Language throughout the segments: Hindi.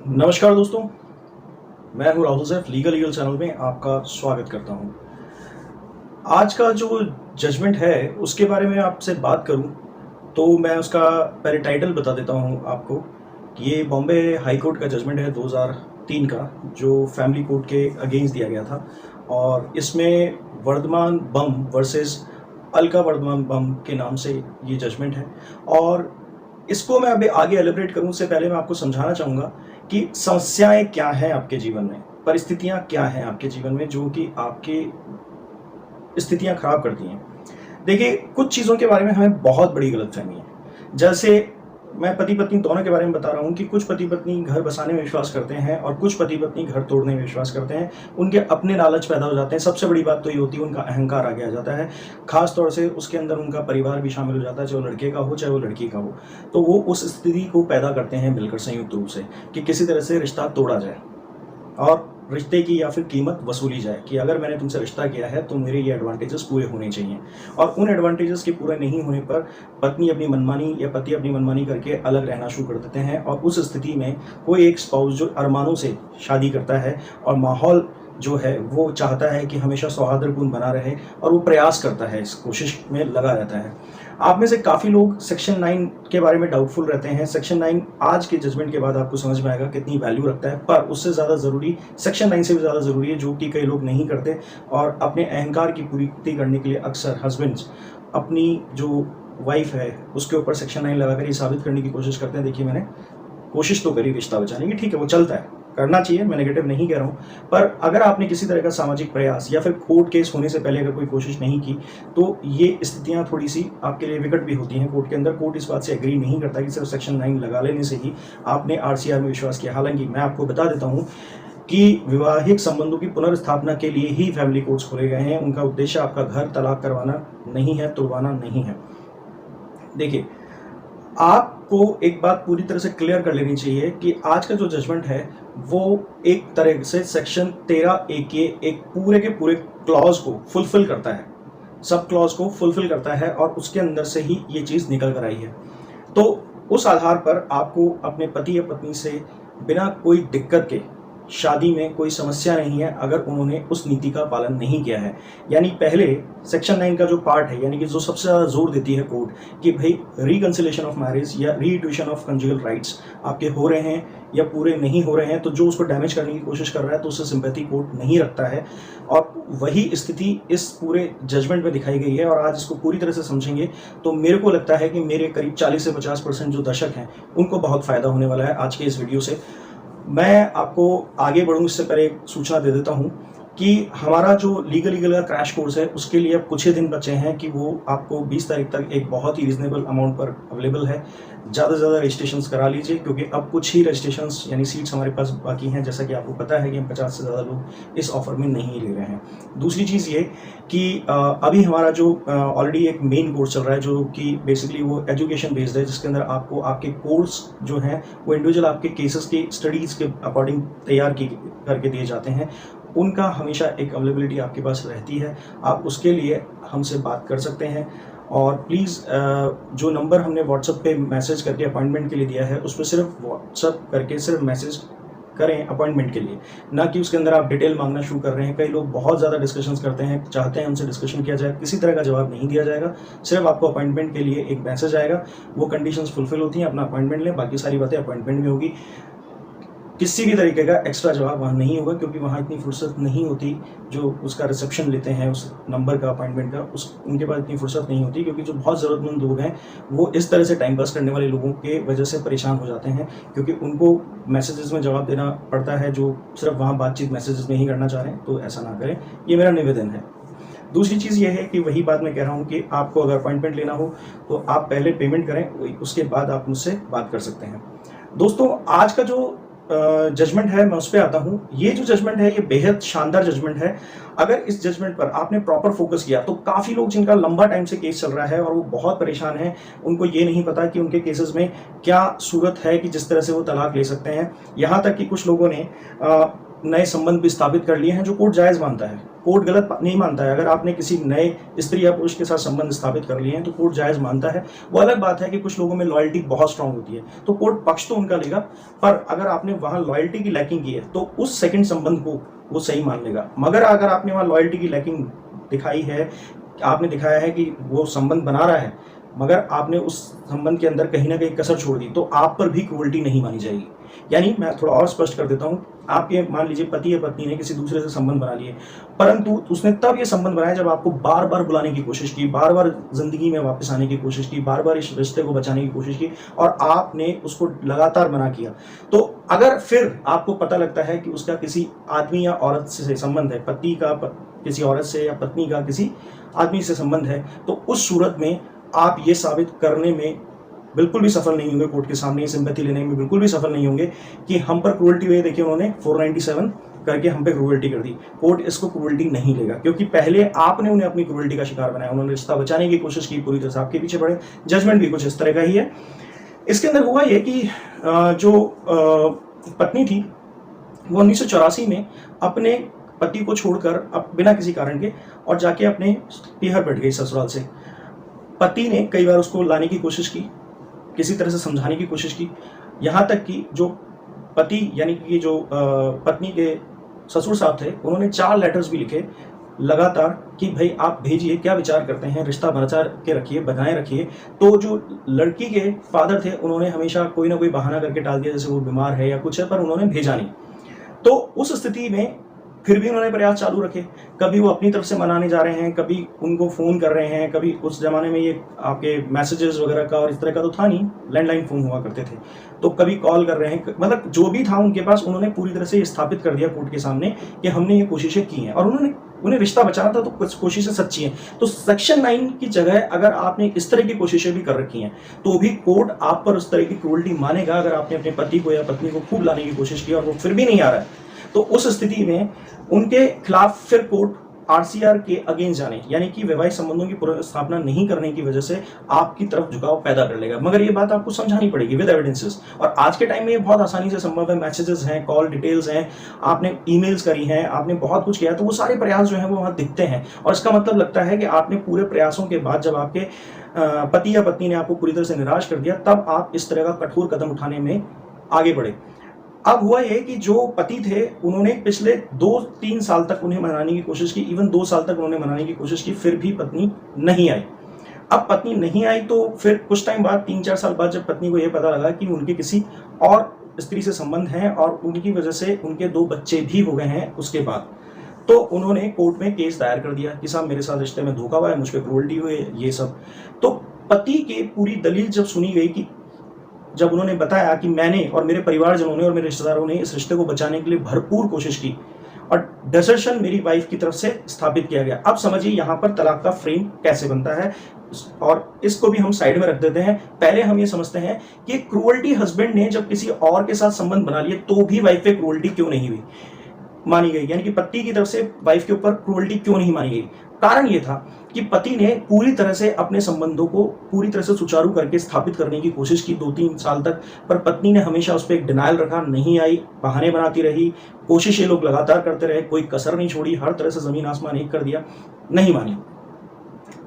नमस्कार दोस्तों, मैं हूं राहुल सैफ। लीगल चैनल में आपका स्वागत करता हूं। आज का जो जजमेंट है उसके बारे में आपसे बात करूं तो मैं उसका पहले टाइटल बता देता हूं आपको कि ये बॉम्बे हाई कोर्ट का जजमेंट है 2003 का, जो फैमिली कोर्ट के अगेंस्ट दिया गया था। और इसमें वर्धमान बम वर्सेस अलका वर्धमान बम के नाम से ये जजमेंट है। और इसको मैं अभी आगे एलिब्रेट करूं उससे पहले मैं आपको समझाना चाहूँगा कि समस्याएं क्या हैं आपके जीवन में, परिस्थितियां क्या हैं आपके जीवन में जो कि आपकी स्थितियां खराब करती हैं। देखिए, कुछ चीज़ों के बारे में हमें बहुत बड़ी गलतफहमी है। जैसे मैं पति पत्नी दोनों के बारे में बता रहा हूँ कि कुछ पति पत्नी घर बसाने में विश्वास करते हैं और कुछ पति पत्नी घर तोड़ने में विश्वास करते हैं। उनके अपने लालच पैदा हो जाते हैं। सबसे बड़ी बात तो ये होती है उनका अहंकार आगे आ जाता है। खास तौर से उसके अंदर उनका परिवार भी शामिल हो जाता है, चाहे वो लड़के का हो चाहे वो लड़की का हो। तो वो उस स्थिति को पैदा करते हैं मिलकर संयुक्त रूप से कि किसी तरह से रिश्ता तोड़ा जाए और रिश्ते की या फिर कीमत वसूली जाए कि अगर मैंने तुमसे रिश्ता किया है तो मेरे ये एडवांटेजेस पूरे होने चाहिए। और उन एडवांटेजेस के पूरे नहीं होने पर पत्नी अपनी मनमानी या पति अपनी मनमानी करके अलग रहना शुरू कर देते हैं। और उस स्थिति में कोई एक स्पाउस जो अरमानों से शादी करता है और माहौल जो है वो चाहता है कि हमेशा सौहार्दपूर्ण बना रहे और वो प्रयास करता है, इस कोशिश में लगा रहता है। आप में से काफ़ी लोग सेक्शन 9 के बारे में डाउटफुल रहते हैं। सेक्शन 9 आज के जजमेंट के बाद आपको समझ में आएगा कितनी वैल्यू रखता है, पर उससे ज़्यादा ज़रूरी सेक्शन 9 से भी ज़्यादा ज़रूरी है, जो कि कई लोग नहीं करते। और अपने अहंकार की पूर्ति करने के लिए अक्सर हस्बैंड्स अपनी जो वाइफ है उसके ऊपर सेक्शन 9 लगाकर ये साबित करने की कोशिश करते हैं, देखिए मैंने कोशिश तो करी रिश्ता बचाने की, ठीक है वो चलता है, करना चाहिए, मैं नेगेटिव नहीं कह रहा हूँ। पर अगर आपने किसी तरह का सामाजिक प्रयास या फिर कोर्ट केस होने से पहले अगर कोई कोशिश नहीं की तो ये स्थितियां थोड़ी सी आपके लिए विकट भी होती हैं कोर्ट के अंदर। कोर्ट इस बात से एग्री नहीं करता कि सिर्फ सेक्शन 9 लगा लेने से ही आपने आरसीआर में विश्वास किया। हालांकि मैं आपको बता देता हूँ कि वैवाहिक संबंधों की पुनर्स्थापना के लिए ही फैमिली कोर्ट्स खोले गए हैं। उनका उद्देश्य आपका घर तलाक करवाना नहीं है, तोड़वाना नहीं है। देखिए, आपको एक बात पूरी तरह से क्लियर कर लेनी चाहिए कि आज का जो जजमेंट है वो एक तरह से सेक्शन 13A के एक पूरे के पूरे क्लॉज को फुलफिल करता है, सब क्लॉज को फुलफिल करता है और उसके अंदर से ही ये चीज़ निकल कर आई है। तो उस आधार पर आपको अपने पति या पत्नी से बिना कोई दिक्कत के शादी में कोई समस्या नहीं है अगर उन्होंने उस नीति का पालन नहीं किया है। यानी पहले सेक्शन 9 का जो पार्ट है, यानी कि जो सबसे ज़्यादा जोर देती है कोर्ट कि भाई रिकंसिलेशन ऑफ मैरिज या रीट्यूशन ऑफ कंजुगल राइट्स आपके हो रहे हैं या पूरे नहीं हो रहे हैं, तो जो उसको डैमेज करने की कोशिश कर रहा है तो उससे सिंपैथी कोर्ट नहीं रखता है। और वही स्थिति इस पूरे जजमेंट में दिखाई गई है। और आज इसको पूरी तरह से समझेंगे तो मेरे को लगता है कि मेरे करीब 40 से 50% जो दर्शक हैं उनको बहुत फ़ायदा होने वाला है आज के इस वीडियो से। मैं आपको आगे बढ़ूँ इससे पहले एक सूचना दे देता हूँ कि हमारा जो लीगल का क्रैश कोर्स है उसके लिए अब कुछ ही दिन बचे हैं कि वो आपको 20 तारीख तक एक बहुत ही रीजनेबल अमाउंट पर अवेलेबल है। ज़्यादा से ज़्यादा रजिस्ट्रेशंस करा लीजिए क्योंकि अब कुछ ही रजिस्ट्रेशंस यानी सीट्स हमारे पास बाकी हैं। जैसा कि आपको पता है कि हम 50 से ज़्यादा लोग इस ऑफर में नहीं ले रहे हैं। दूसरी चीज़ ये कि अभी हमारा जो ऑलरेडी एक मेन कोर्स चल रहा है जो कि बेसिकली वो एजुकेशन बेस्ड है, जिसके अंदर आपको आपके कोर्स जो हैं वो इंडिविजुअल आपके केसेस की स्टडीज़ के अकॉर्डिंग तैयार करके दिए जाते हैं। उनका हमेशा एक अवेलेबिलिटी आपके पास रहती है, आप उसके लिए हमसे बात कर सकते हैं। और प्लीज़ जो नंबर हमने व्हाट्सएप पे मैसेज करके अपॉइंटमेंट के लिए दिया है उस पर सिर्फ व्हाट्सएप करके सिर्फ मैसेज करें अपॉइंटमेंट के लिए, ना कि उसके अंदर आप डिटेल मांगना शुरू कर रहे हैं। कई लोग बहुत ज़्यादा डिस्कशंस करते हैं, चाहते हैं उनसे डिस्कशन किया जाए, किसी तरह का जवाब नहीं दिया जाएगा। सिर्फ आपको अपॉइंटमेंट के लिए एक मैसेज आएगा, वो कंडीशंस फुलफिल होती हैं, अपना अपॉइंटमेंट लें, बाकी सारी बातें अपॉइंटमेंट में होगी। किसी भी तरीके का एक्स्ट्रा जवाब वहाँ नहीं होगा क्योंकि वहाँ इतनी फुर्सत नहीं होती। जो उसका रिसेप्शन लेते हैं उस नंबर का अपॉइंटमेंट का, उनके पास इतनी फुर्सत नहीं होती क्योंकि जो बहुत ज़रूरतमंद लोग हैं वो इस तरह से टाइम पास करने वाले लोगों के वजह से परेशान हो जाते हैं क्योंकि उनको मैसेजेस में जवाब देना पड़ता है जो सिर्फ वहाँ बातचीत मैसेजेस में ही करना चाह रहे हैं। तो ऐसा ना करें, ये मेरा निवेदन है। दूसरी चीज़ ये है कि वही बात मैं कह रहा हूँ कि आपको अगर अपॉइंटमेंट लेना हो तो आप पहले पेमेंट करें, उसके बाद आप मुझसे बात कर सकते हैं। दोस्तों, आज का जो जजमेंट है मैं उस पर आता हूँ। ये जो जजमेंट है ये बेहद शानदार जजमेंट है। अगर इस जजमेंट पर आपने प्रॉपर फोकस किया तो काफ़ी लोग जिनका लंबा टाइम से केस चल रहा है और वो बहुत परेशान हैं, उनको ये नहीं पता कि उनके केसेस में क्या सूरत है कि जिस तरह से वो तलाक ले सकते हैं। यहाँ तक कि कुछ लोगों ने नए संबंध भी स्थापित कर लिए हैं जो कोर्ट जायज़ मानता है। कोर्ट गलत नहीं मानता है। अगर आपने किसी नए स्त्री या पुरुष के साथ संबंध स्थापित कर लिए हैं तो कोर्ट जायज़ मानता है। वो अलग बात है कि कुछ लोगों में लॉयल्टी बहुत स्ट्रांग होती है, तो कोर्ट पक्ष तो उनका लेगा, पर अगर आपने वहाँ लॉयल्टी की लैकिंग की है तो उस सेकंड संबंध को वो सही मान लेगा। मगर अगर आपने वहाँ लॉयल्टी की लैकिंग दिखाई है, आपने दिखाया है कि वो संबंध बना रहा है मगर आपने उस संबंध के अंदर कहीं ना कहीं कसर छोड़ दी, तो आप पर भी क्रूअल्टी नहीं मानी जाएगी। यानी मैं थोड़ा और स्पष्ट कर देता हूँ, आपके मान लीजिए पति या पत्नी ने किसी दूसरे से संबंध बना लिए, परंतु उसने तब ये संबंध बनाया जब आपको बार बार बुलाने की कोशिश की, बार बार जिंदगी में वापस आने की कोशिश की, बार बार इस रिश्ते को बचाने की कोशिश की और आपने उसको लगातार मना किया। तो अगर फिर आपको पता लगता है कि उसका किसी आदमी या औरत से संबंध है, पति का किसी औरत से या पत्नी का किसी आदमी से संबंध है, तो उस सूरत में आप ये साबित करने में बिल्कुल भी सफल नहीं होंगे, कोर्ट के सामने सिंपैथी लेने में बिल्कुल भी सफल नहीं होंगे कि हम पर क्रूअल्टी हुई। देखिए उन्होंने 497 करके हम पे क्रूअल्टी कर दी। कोर्ट इसको क्रूअल्टी नहीं लेगा, क्योंकि पहले आपने उन्हें अपनी क्रूअल्टी का शिकार बनाया। उन्होंने रिश्ता बचाने की कोशिश की, पूरी तरह से आपके पीछे पड़े। जजमेंट भी कुछ इस तरह का ही है। इसके अंदर हुआ ये कि जो पत्नी थी वो 1984 में अपने पति को छोड़कर बिना किसी कारण के और जाके अपने पीहर बैठ गई ससुराल से। पति ने कई बार उसको लाने की कोशिश की, किसी तरह से समझाने की कोशिश की, यहाँ तक कि जो पति यानी कि जो पत्नी के ससुर साहब थे, उन्होंने 4 लेटर्स भी लिखे लगातार कि भाई आप भेजिए, क्या विचार करते हैं, रिश्ता बचा के रखिए, बनाए रखिए। तो जो लड़की के फादर थे उन्होंने हमेशा कोई ना कोई बहाना करके टाल दिया, जैसे वो बीमार है या कुछ है, पर उन्होंने भेजा नहीं। तो उस स्थिति में फिर भी उन्होंने प्रयास चालू रखे। कभी वो अपनी तरफ से मनाने जा रहे हैं, कभी उनको फ़ोन कर रहे हैं, कभी उस ज़माने में ये आपके मैसेजेस वगैरह का और इस तरह का तो था नहीं, लैंडलाइन फ़ोन हुआ करते थे, तो कभी कॉल कर रहे हैं। मतलब जो भी था उनके पास, उन्होंने पूरी तरह से स्थापित कर दिया कोर्ट के सामने कि हमने ये कोशिशें की हैं और उन्हें रिश्ता बचाना था, तो कुछ कोशिशें सच्ची हैं। तो सेक्शन 9 की जगह अगर आपने इस तरह की कोशिशें भी कर रखी हैं तो भी कोर्ट आप पर उस तरह की क्रूअल्टी मानेगा। अगर आपने अपने पति को या पत्नी को खूब लाने की कोशिश की और वो फिर भी नहीं आ रहा है, तो उस स्थिति में उनके खिलाफ फिर कोर्ट आरसीआर के अगेंस्ट जाने, यानी कि वैवाहिक संबंधों की पुनर्स्थापना नहीं करने की वजह से आपकी तरफ झुकाव पैदा कर लेगा। मगर ये बात आपको समझानी पड़ेगी विद एविडेंसेस, और आज के टाइम में ये बहुत आसानी से संभव है। मैसेजेस हैं, कॉल डिटेल्स हैं, आपने ईमेल्स करी हैं, आपने बहुत कुछ किया, तो वो सारे प्रयास जो हैं वो वहाँ दिखते हैं। और इसका मतलब लगता है कि आपने पूरे प्रयासों के बाद जब आपके पति या पत्नी ने आपको पूरी तरह से निराश कर दिया, तब आप इस तरह का कठोर कदम उठाने में आगे बढ़े। अब हुआ ये कि जो पति थे उन्होंने पिछले 2-3 साल तक उन्हें मनाने की कोशिश की, इवन 2 साल तक उन्होंने मनाने की कोशिश की, फिर भी पत्नी नहीं आई। अब पत्नी नहीं आई तो फिर कुछ टाइम बाद, 3-4 साल बाद, जब पत्नी को यह पता लगा कि उनके किसी और स्त्री से संबंध है और उनकी वजह से उनके 2 बच्चे भी हो गए हैं उसके बाद, तो उन्होंने कोर्ट में केस दायर कर दिया कि साहब मेरे साथ रिश्ते में धोखा हुआ है, मुझ पर क्रूअल्टी हुई है, ये सब। तो पति की पूरी दलील जब सुनी गई, कि जब उन्होंने बताया कि मैंने और मेरे परिवारजनों ने और मेरे रिश्तेदारों ने इस रिश्ते को बचाने के लिए भरपूर कोशिश की और डिसर्शन मेरी वाइफ की तरफ से स्थापित किया गया। अब समझिए यहाँ पर तलाक का फ्रेम कैसे बनता है, और इसको भी हम साइड में रख देते हैं। पहले हम ये समझते हैं कि क्रूअल्टी हस्बैंड ने जब किसी और के साथ संबंध बना लिए तो भी वाइफ पे क्रूअल्टी क्यों नहीं हुई, मानी गई, यानी कि पति की तरफ से वाइफ के ऊपर क्रूअल्टी क्यों नहीं मानी गई। कारण ये था कि पति ने पूरी तरह से अपने संबंधों को पूरी तरह से सुचारू करके स्थापित करने की कोशिश की 2-3 साल तक, पर पत्नी ने हमेशा उस पर एक डिनायल रखा, नहीं आई, बहाने बनाती रही, कोशिश ये लोग लगातार करते रहे, कोई कसर नहीं छोड़ी, हर तरह से जमीन आसमान एक कर दिया, नहीं मानी।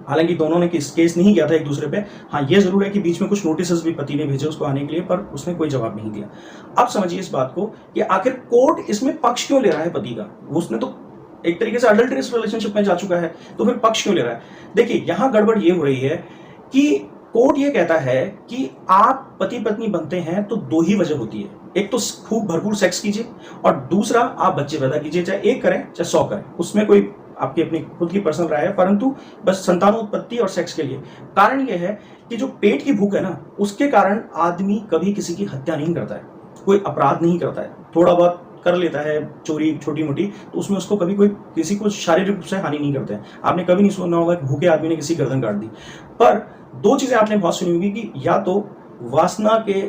हालांकि दोनों ने केस नहीं किया था एक दूसरे पे। हाँ, ये जरूर है कि बीच में कुछ नोटिस भी पति ने भेजे उसको आने के लिए, पर उसने कोई जवाब नहीं दिया। अब समझिए इस बात को कि आखिर कोर्ट इसमें पक्ष क्यों ले रहा है पति का। उसने तो एक तरीके से अडल्टरियस रिलेशनशिप में जा चुका है, तो फिर पक्ष क्यों ले रहा है। देखिए यहाँ गड़बड़ ये हो रही है कि कोर्ट ये कहता है कि आप पति पत्नी बनते हैं तो 2 ही वजह होती है, एक तो खूब भरपूर सेक्स कीजिए और दूसरा आप बच्चे पैदा कीजिए, चाहे 1 करें चाहे 100 करें, उसमें कोई आपकी अपनी खुद की पर्सनल राय है, परंतु बस संतानोत्पत्ति और सेक्स के लिए। कारण यह है कि जो पेट की भूख है ना, उसके कारण आदमी कभी किसी की हत्या नहीं करता है, कोई अपराध नहीं करता है, थोड़ा बहुत कर लेता है चोरी छोटी मोटी, तो उसमें उसको कभी कोई किसी को शारीरिक रूप से हानि नहीं करते हैं। आपने कभी नहीं सुना होगा कि भूखे आदमी ने किसी गर्दन काट दी। पर 2 चीजें आपने बहुत सुनी होगी कि या तो वासना के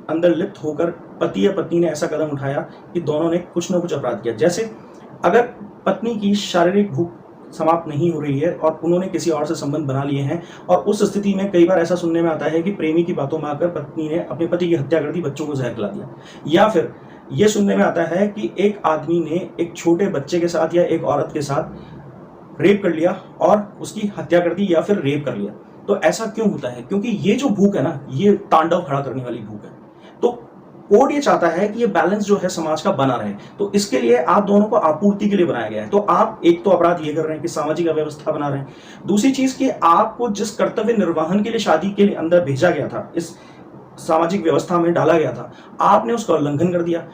अंदर लिप्त होकर पति या पत्नी ने ऐसा कदम उठाया कि दोनों ने कुछ ना कुछ अपराध किया। जैसे अगर पत्नी की शारीरिक भूख समाप्त नहीं हो रही है और उन्होंने किसी और से संबंध बना लिए हैं, और उस स्थिति में कई बार ऐसा सुनने में आता है कि प्रेमी की बातों में आकर पत्नी ने अपने पति की हत्या कर दी, बच्चों को जहर खिला दिया। या फिर ये सुनने में आता है कि एक आदमी ने एक छोटे बच्चे के साथ या एक औरत के साथ रेप कर लिया और उसकी हत्या कर दी या फिर रेप कर लिया। तो ऐसा क्यों होता है? क्योंकि ये जो भूख है ना, ये तांडव खड़ा करने वाली भूख है। तो कोड ये चाहता है कि ये बैलेंस जो है समाज का बना रहे, तो इसके लिए आप दोनों को आपूर्ति के लिए बनाया गया है। तो आप एक तो अपराध ये कर रहे हैं कि सामाजिक अव्यवस्था बना रहे हैं, दूसरी चीज कि आपको जिस कर्तव्य निर्वहन के लिए शादी के लिए अंदर भेजा गया था, इस सामाजिक व्यवस्था में डाला गया था, आपने उसका उल्लंघन कर दिया।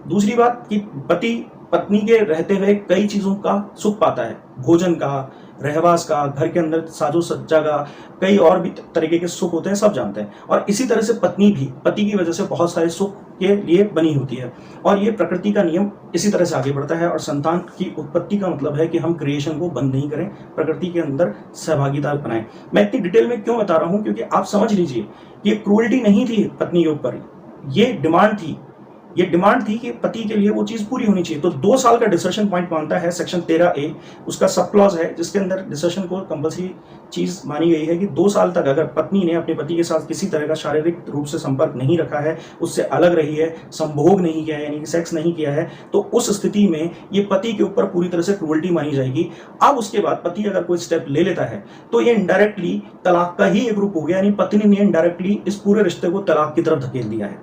दूसरी बात कि पति पत्नी के रहते हुए कई चीजों का सुख पाता है, भोजन का, रहवास का, घर के अंदर साजो सज्जा का, कई और भी तरीके के सुख होते हैं, सब जानते हैं। और इसी तरह से पत्नी भी पति की वजह से बहुत सारे सुख के लिए बनी होती है। और ये प्रकृति का नियम इसी तरह से आगे बढ़ता है। और संतान की उत्पत्ति का मतलब है कि हम क्रिएशन को बंद नहीं करें, प्रकृति के अंदर सहभागिता बनाएं। मैं इतनी डिटेल में क्यों बता रहा हूं? क्योंकि आप समझ लीजिए, ये क्रूअल्टी नहीं थी पत्नी के ऊपर, ये डिमांड थी। ये डिमांड थी कि पति के लिए वो चीज पूरी होनी चाहिए। तो 2 साल का डिसर्शन पॉइंट मानता है सेक्शन 13A, उसका सब क्लॉज है जिसके अंदर डिसर्शन को कंपल्सरी चीज मानी गई है कि 2 साल तक अगर पत्नी ने अपने पति के साथ किसी तरह का शारीरिक रूप से संपर्क नहीं रखा है, उससे अलग रही है, संभोग नहीं किया है, यानी कि सेक्स नहीं किया है, तो उस स्थिति में ये पति के ऊपर पूरी तरह से क्रूअल्टी मानी जाएगी। अब उसके बाद पति अगर कोई स्टेप ले लेता है तो ये इनडायरेक्टली तलाक का ही एक रूप हो गया, यानी पत्नी ने इनडायरेक्टली इस पूरे रिश्ते को तलाक की तरफ धकेल दिया है,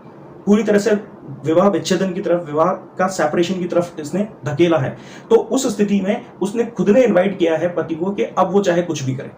पूरी तरह से विवाह विच्छेदन की तरफ, विवाह का सेपरेशन की तरफ इसने धकेला है। तो उस स्थिति में उसने खुद ने इनवाइट किया है पति को कि अब वो चाहे कुछ भी करे।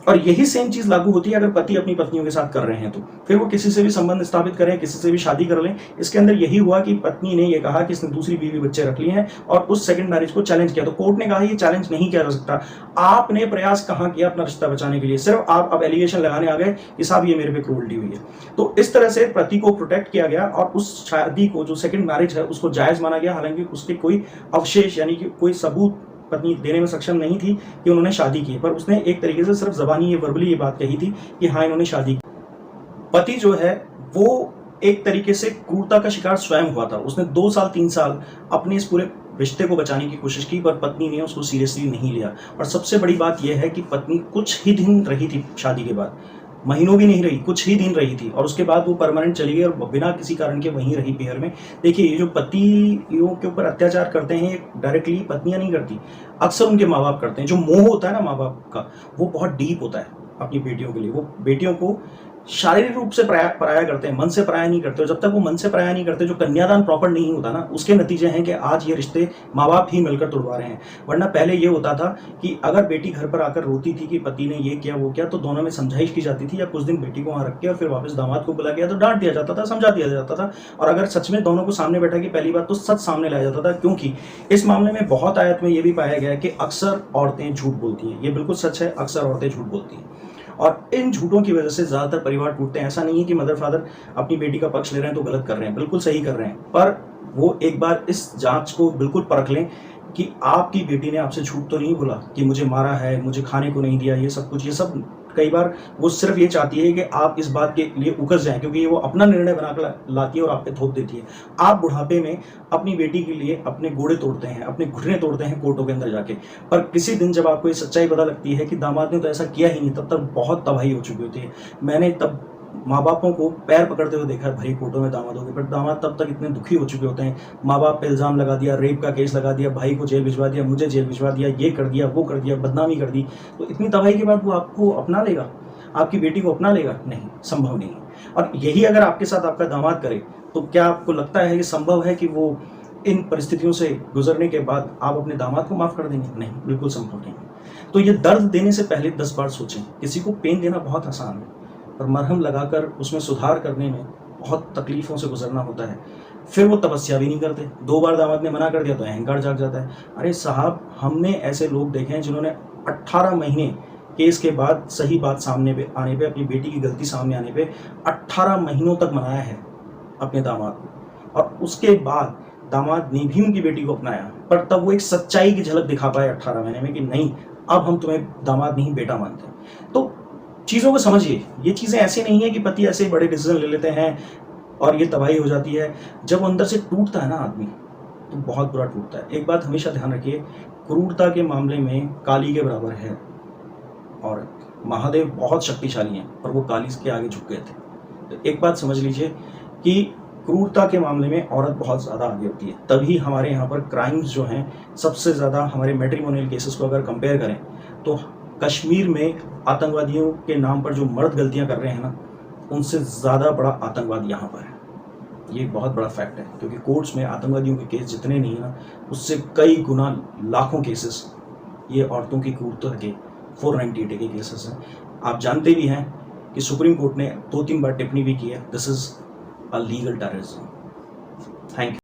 और यही सेम चीज लागू होती है अगर पति अपनी पत्नियों के साथ कर रहे हैं, तो फिर वो किसी से भी संबंध स्थापित करें, किसी से भी शादी कर लें। इसके अंदर यही हुआ कि पत्नी ने ये कहा कि इसने दूसरी बीवी बच्चे रख लिए हैं और उस सेकंड मैरिज को चैलेंज किया। तो कोर्ट ने कहा ये चैलेंज नहीं किया जा सकता। आपने प्रयास कहां किया अपना रिश्ता बचाने के लिए? सिर्फ आप अब एलिगेशन लगाने आ गए कि साहब ये मेरे पे क्रूअल्टी हुई है। तो इस तरह से पति को प्रोटेक्ट किया गया और उस शादी को, जो सेकंड मैरिज है, उसको जायज माना गया, हालांकि उसके कोई अवशेष यानी कि कोई सबूत पत्नी देने में सक्षम नहीं थी कि उन्होंने शादी की, पर उसने एक तरीके से सिर्फ जबानी ये वर्बली ये बात कही थी कि हाँ इन्होंने शादी की। पति जो है वो एक तरीके से क्रूरता का शिकार स्वयं हुआ था। उसने 2 साल 3 साल अपने इस पूरे रिश्ते को बचाने की कोशिश की, पर पत्नी ने उसको सीरियसली नहीं लिया। और सबसे बड़ी बात यह है कि पत्नी कुछ ही दिन रही थी शादी के बाद, महीनों भी नहीं रही, कुछ ही दिन रही थी, और उसके बाद वो परमानेंट चली गई और बिना किसी कारण के वहीं रही पेहर में। देखिए, ये जो पतियों के ऊपर अत्याचार करते हैं डायरेक्टली पत्नियां नहीं करती, अक्सर उनके माँ बाप करते हैं। जो मोह होता है ना माँ बाप का, वो बहुत डीप होता है अपनी बेटियों के लिए। वो बेटियों को शारीरिक रूप से पराया करते हैं, मन से पराया नहीं करते। और जब तक वो मन से पराया नहीं करते, जो कन्यादान प्रॉपर नहीं होता ना, उसके नतीजे हैं कि आज ये रिश्ते माँ बाप ही मिलकर तोड़वा रहे हैं। वरना पहले ये होता था कि अगर बेटी घर पर आकर रोती थी कि पति ने ये किया वो किया, तो दोनों में समझाइश की जाती थी, या कुछ दिन बेटी को वहां रख के और फिर वापस दामाद को बुला गया तो डांट दिया जाता था, समझा दिया जाता था। और अगर सच में दोनों को सामने बैठा कि पहली बात तो सच सामने लाया जाता था, क्योंकि इस मामले में बहुत आयत में ये भी पाया गया है कि अक्सर औरतें झूठ बोलती हैं। ये बिल्कुल सच है, अक्सर औरतें झूठ बोलती हैं और इन झूठों की वजह से ज्यादातर परिवार टूटते हैं। ऐसा नहीं है कि मदर फादर अपनी बेटी का पक्ष ले रहे हैं तो गलत कर रहे हैं, बिल्कुल सही कर रहे हैं, पर वो एक बार इस जांच को बिल्कुल परख लें कि आपकी बेटी ने आपसे झूठ तो नहीं बोला कि मुझे मारा है, मुझे खाने को नहीं दिया, ये सब कुछ। ये सब कई बार वो सिर्फ ये चाहती है कि आप इस बात के लिए उकस जाएं, क्योंकि वो अपना निर्णय बनाकर लाती है और आप पे थोप देती है। आप बुढ़ापे में अपनी बेटी के लिए अपने गोड़े तोड़ते हैं, अपने घुटने तोड़ते हैं कोर्टों के अंदर जाके, पर किसी दिन जब आपको ये सच्चाई पता लगती है कि दामाद ने तो ऐसा किया ही नहीं, तब तक बहुत तबाही हो चुकी होती है। मैंने तब माँ बापों को पैर पकड़ते हुए देखा है भरी कोर्टों में दामादों के, पर दामाद तब तक इतने दुखी हो चुके होते हैं। माँ बाप पे इल्ज़ाम लगा दिया, रेप का केस लगा दिया, भाई को जेल भिजवा दिया, मुझे जेल भिजवा दिया, ये कर दिया, वो कर दिया, बदनामी कर दी। तो इतनी तबाही के बाद वो आपको अपना लेगा, आपकी बेटी को अपना लेगा? नहीं, संभव नहीं। और यही अगर आपके साथ आपका दामाद करे, तो क्या आपको लगता है कि संभव है कि वो इन परिस्थितियों से गुजरने के बाद आप अपने दामाद को माफ़ कर देंगे? नहीं, बिल्कुल संभव नहीं। तो ये दर्द देने से पहले 10 बार सोचें। किसी को पेन देना बहुत आसान है, पर मरहम लगाकर उसमें सुधार करने में बहुत तकलीफ़ों से गुजरना होता है। फिर वो तपस्या भी नहीं करते। 2 बार दामाद ने मना कर दिया तो अहंकार जाग जाता है। अरे साहब, हमने ऐसे लोग देखे हैं जिन्होंने 18 महीने केस के बाद सही बात सामने पे आने पे, अपनी बेटी की गलती सामने आने पे 18 महीनों तक मनाया है अपने दामाद को, और उसके बाद दामाद ने भी उनकी बेटी को अपनाया, पर तब वो एक सच्चाई की झलक दिखा पाए 18 महीने में कि नहीं, अब हम तुम्हें दामाद नहीं बेटा मानते। तो चीज़ों को समझिए, ये चीज़ें ऐसी नहीं है कि पति ऐसे बड़े डिसीजन ले लेते हैं और ये तबाही हो जाती है। जब अंदर से टूटता है ना आदमी, तो बहुत बुरा टूटता है। एक बात हमेशा ध्यान रखिए, क्रूरता के मामले में काली के बराबर है औरत। महादेव बहुत शक्तिशाली हैं, पर वो काली के आगे झुक गए थे। तो एक बात समझ लीजिए कि क्रूरता के मामले में औरत बहुत ज़्यादा आगे होती है। तभी हमारे यहाँ पर क्राइम्स जो हैं सबसे ज़्यादा, हमारे मैट्रिमोनियल केसेस को अगर कंपेयर करें तो कश्मीर में आतंकवादियों के नाम पर जो मर्द गलतियाँ कर रहे हैं ना, उनसे ज़्यादा बड़ा आतंकवाद यहाँ पर है। ये एक बहुत बड़ा फैक्ट है, क्योंकि कोर्ट्स में आतंकवादियों के केस जितने नहीं है ना, उससे कई गुना, लाखों केसेस ये औरतों की क्रूरता के 498 के केसेस हैं। आप जानते भी हैं कि सुप्रीम कोर्ट ने 2-3 बार टिप्पणी भी की है, this is a legal terrorism. Thank you.